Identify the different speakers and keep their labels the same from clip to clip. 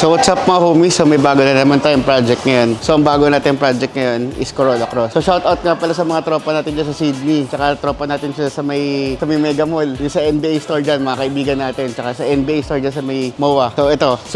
Speaker 1: So what's up mga homies? So may bago na naman tayong project ngayon. So ang bago natin project ngayon is Corolla Cross. So shoutout nga pala sa mga tropa natin dyan sa Sydney. Tsaka tropa natin siya sa may Mega Mall. Yung sa NBA store dyan, mga kaibigan natin. Tsaka sa NBA store dyan sa may MOA. So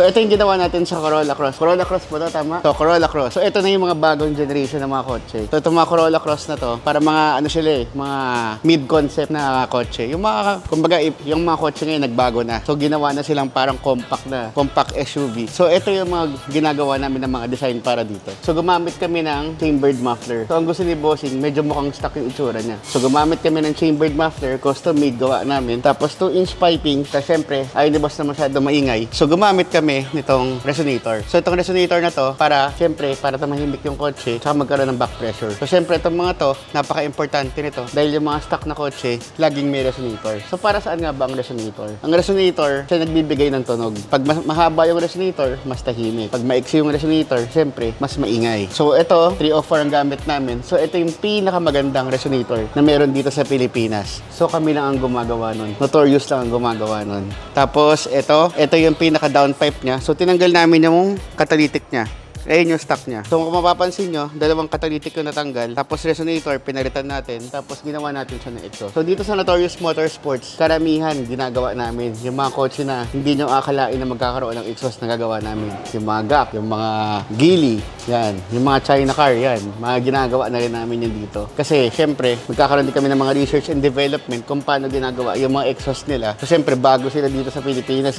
Speaker 1: ito yung ginawa natin sa Corolla Cross. Corolla Cross po to, tama? So Corolla Cross. So ito na yung mga bagong generation ng mga kotse. So itong mga Corolla Cross na to, para mga ano sila mga mid-concept na kotse. Yung mga, kumbaga, yung mga kotse ngayon nagbago na. So ginawa na silang parang compact SUV. So ito yung mga ginagawa namin ng mga design para dito. So gumamit kami ng chambered muffler. So ang gusto ni Bossing, medyo mukhang stock yung itsura niya. So gumamit kami ng chambered muffler, custom made gawa namin. Tapos 2-inch piping. Tapos syempre, ayaw ni Boss na masyado maingay. So gumamit kami nitong resonator. So itong resonator na to, para syempre, para tumahimik yung kotse, saka magkaroon ng back pressure. So syempre, itong mga to, napaka-importante nito. Dahil yung mga stock na kotse, laging may resonator. So para saan nga ba ang resonator? Ang resonator, siya nagbibigay ng tunog. Pag mahaba yung resonator, mas tahimik. Pag maiksi yung resonator, siyempre, mas maingay. So, ito, 304 ang gamit namin. So, ito yung pinakamagandang resonator na meron dito sa Pilipinas. So, kami lang ang gumagawa nun. Notorious lang ang gumagawa nun. Tapos, ito yung pinaka-downpipe niya. So, tinanggal namin yung catalytic niya. Ayun yung stock niya. So kung mapapansin nyo, dalawang catalytic yung natanggal. Tapos resonator, pinalitan natin. Tapos ginawa natin siya ng exhaust. So dito sa Notorious Motorsports, karamihan ginagawa namin. Yung mga kotse na hindi nyo akalain na magkakaroon ng exhaust na gagawa namin. Yung mga GAC, yung mga Geely, yan. Yung mga China car, yan. Mga ginagawa na rin namin yan dito. Kasi syempre, magkakaroon din kami ng mga research and development kung paano ginagawa yung mga exhaust nila. So syempre, bago sila dito sa Pilipinas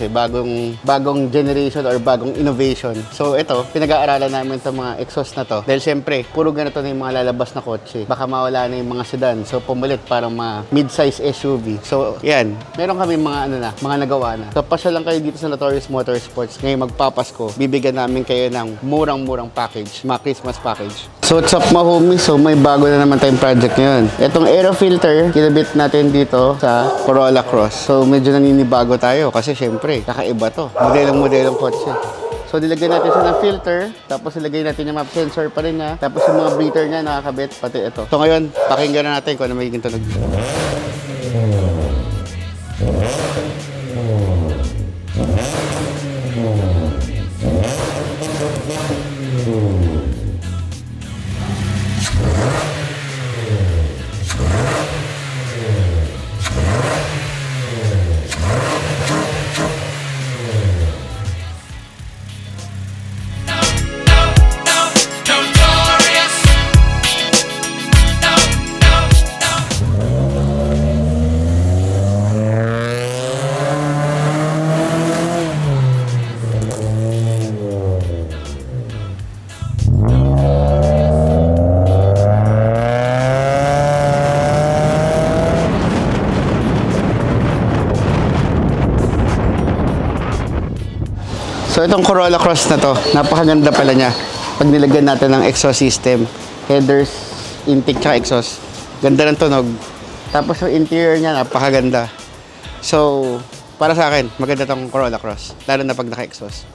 Speaker 1: bagong generation or bagong innovation. So ito, pinag-aaralan namin itong mga exhaust na to. Dahil syempre, puro ganito na yung mga lalabas na kotse. Baka mawala na yung mga sedan. So, pumalit parang mga mid-size SUV. So, yan. Meron kami mga mga nagawa na. So, pasya lang kayo dito sa Notorious Motorsports. Ngayon magpapasko, bibigyan namin kayo ng murang-murang package. Mga Christmas package. So, what's up mga homies? So, may bago na naman tayong project ngayon. Itong aero filter, kinabit natin dito sa Corolla Cross. So, medyo naninibago tayo kasi syempre, kakaiba to. Modelong kotse. So, nilagyan natin siya ng filter, tapos nilagay natin yung map sensor pa rin niya, tapos yung mga breather niya nakakabit, pati ito. So, ngayon, pakinggan na natin kung ano magiging tunog. So itong Corolla Cross na to, napakaganda pala niya. Pag nilagyan natin ng exhaust system, headers, intake, tsaka exhaust. Ganda ng tunog. Tapos yung interior niya, napakaganda. So, para sa akin, maganda tong Corolla Cross. Lalo na pag naka-exhaust.